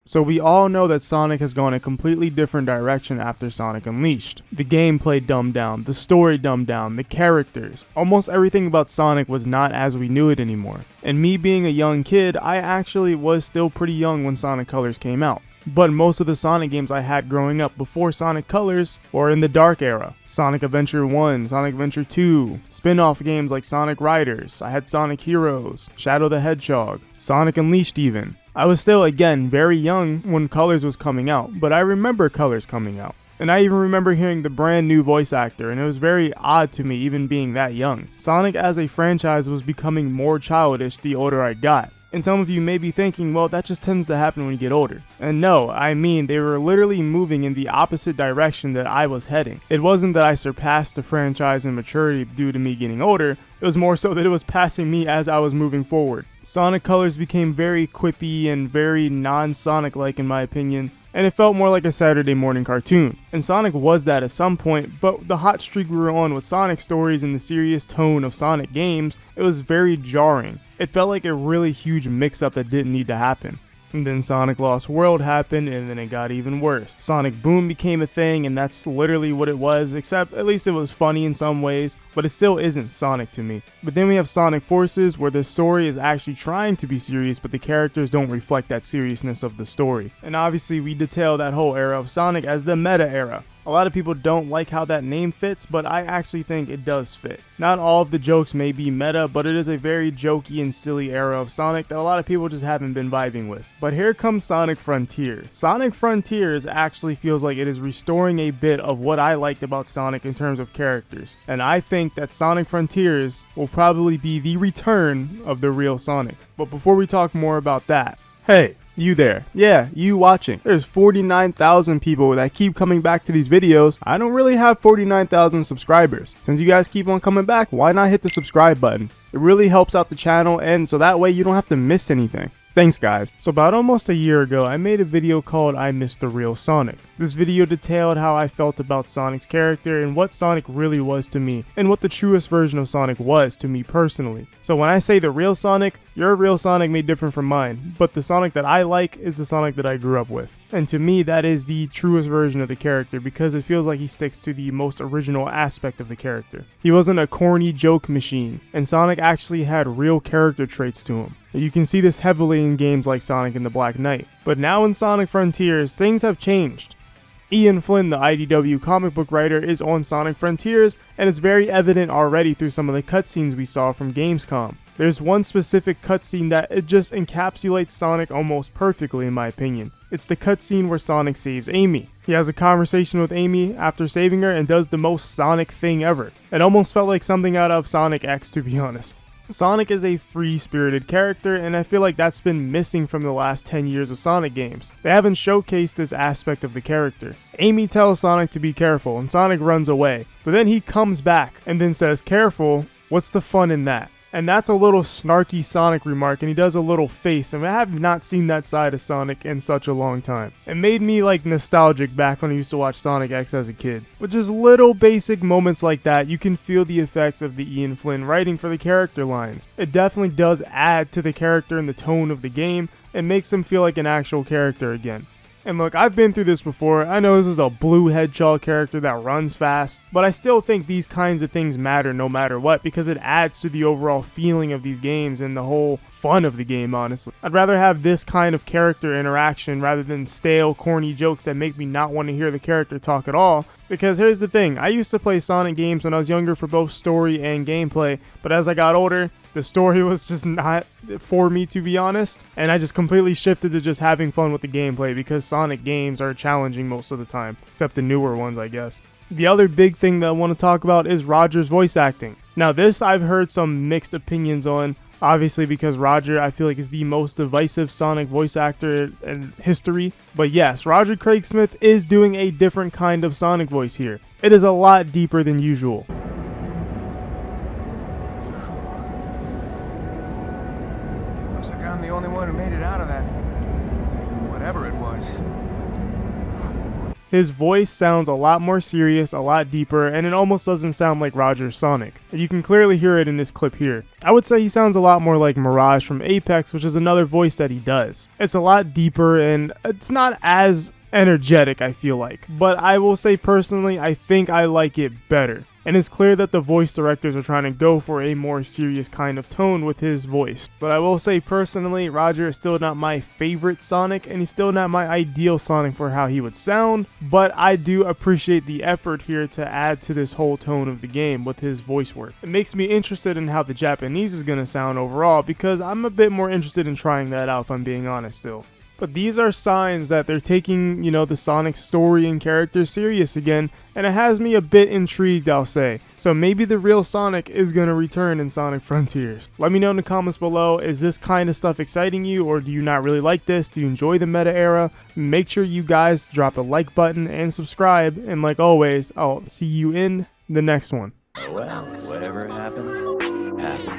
So we all know that Sonic has gone a completely different direction after Sonic Unleashed. The gameplay dumbed down, the story dumbed down, the characters. Almost everything about Sonic was not as we knew it anymore. And me being a young kid, I actually was still pretty young when Sonic Colors came out. But most of the Sonic games I had growing up before Sonic Colors were in the dark era. Sonic Adventure 1, Sonic Adventure 2, spin-off games like Sonic Riders, I had Sonic Heroes, Shadow the Hedgehog, Sonic Unleashed even. I was still, again, very young when Colors was coming out, but I remember Colors coming out. And I even remember hearing the brand new voice actor, and it was very odd to me even being that young. Sonic as a franchise was becoming more childish the older I got. And some of you may be thinking, well, that just tends to happen when you get older. And no, I mean, they were literally moving in the opposite direction that I was heading. It wasn't that I surpassed the franchise in maturity due to me getting older, it was more so that it was passing me as I was moving forward. Sonic Colors became very quippy and very non-Sonic-like in my opinion, and it felt more like a Saturday morning cartoon. And Sonic was that at some point, but the hot streak we were on with Sonic stories and the serious tone of Sonic games, it was very jarring. It felt like a really huge mix-up that didn't need to happen. And then Sonic Lost World happened, and then it got even worse. Sonic Boom became a thing, and that's literally what it was, except at least it was funny in some ways, but it still isn't Sonic to me. But then we have Sonic Forces, where the story is actually trying to be serious, but the characters don't reflect that seriousness of the story. And obviously we detail that whole era of Sonic as the meta era. A lot of people don't like how that name fits, but I actually think it does fit. Not all of the jokes may be meta, but it is a very jokey and silly era of Sonic that a lot of people just haven't been vibing with. But here comes Sonic Frontiers. Sonic Frontiers actually feels like it is restoring a bit of what I liked about Sonic in terms of characters. And I think that Sonic Frontiers will probably be the return of the real Sonic. But before we talk more about that, hey, you there. Yeah, you watching. There's 49,000 people that keep coming back to these videos. I don't really have 49,000 subscribers. Since you guys keep on coming back, why not hit the subscribe button? It really helps out the channel, and so that way you don't have to miss anything. Thanks guys. So about almost a year ago, I made a video called I Miss the Real Sonic. This video detailed how I felt about Sonic's character and what Sonic really was to me, and what the truest version of Sonic was to me personally. So when I say the real Sonic, your real Sonic may differ from mine, but the Sonic that I like is the Sonic that I grew up with. And to me, that is the truest version of the character because it feels like he sticks to the most original aspect of the character. He wasn't a corny joke machine, and Sonic actually had real character traits to him. You can see this heavily in games like Sonic and the Black Knight. But now in Sonic Frontiers, things have changed. Ian Flynn, the IDW comic book writer, is on Sonic Frontiers, and it's very evident already through some of the cutscenes we saw from Gamescom. There's one specific cutscene that it just encapsulates Sonic almost perfectly in my opinion. It's the cutscene where Sonic saves Amy. He has a conversation with Amy after saving her and does the most Sonic thing ever. It almost felt like something out of Sonic X, to be honest. Sonic is a free-spirited character, and I feel like that's been missing from the last 10 years of Sonic games. They haven't showcased this aspect of the character. Amy tells Sonic to be careful, and Sonic runs away. But then he comes back, and then says, "Careful, what's the fun in that?" And that's a little snarky Sonic remark, and he does a little face, and I have not seen that side of Sonic in such a long time. It made me like nostalgic back when I used to watch Sonic X as a kid. With just little basic moments like that, you can feel the effects of the Ian Flynn writing for the character lines. It definitely does add to the character and the tone of the game, and makes him feel like an actual character again. And look, I've been through this before. I know this is a blue hedgehog character that runs fast, but I still think these kinds of things matter no matter what because it adds to the overall feeling of these games and the whole fun of the game, honestly. I'd rather have this kind of character interaction rather than stale, corny jokes that make me not want to hear the character talk at all. Because here's the thing, I used to play Sonic games when I was younger for both story and gameplay, but as I got older, the story was just not for me, to be honest, and I just completely shifted to just having fun with the gameplay because Sonic games are challenging most of the time, except the newer ones, I guess. The other big thing that I want to talk about is Roger's voice acting. Now this I've heard some mixed opinions on, obviously because Roger I feel like is the most divisive Sonic voice actor in history, but yes, Roger Craig Smith is doing a different kind of Sonic voice here. It is a lot deeper than usual. Looks like I'm the only one who made it out of that, whatever it was. His voice sounds a lot more serious, a lot deeper, and it almost doesn't sound like Roger's Sonic. You can clearly hear it in this clip here. I would say he sounds a lot more like Mirage from Apex, which is another voice that he does. It's a lot deeper and it's not as energetic, I feel like. But I will say personally, I think I like it better. And it's clear that the voice directors are trying to go for a more serious kind of tone with his voice. But I will say personally, Roger is still not my favorite Sonic, and he's still not my ideal Sonic for how he would sound. But I do appreciate the effort here to add to this whole tone of the game with his voice work. It makes me interested in how the Japanese is going to sound overall, because I'm a bit more interested in trying that out if I'm being honest still. But these are signs that they're taking, the Sonic story and characters serious again, and it has me a bit intrigued, I'll say. So maybe the real Sonic is going to return in Sonic Frontiers. Let me know in the comments below, is this kind of stuff exciting you, or do you not really like this? Do you enjoy the meta era? Make sure you guys drop a like button and subscribe, and like always, I'll see you in the next one. Well, whatever happens, happens.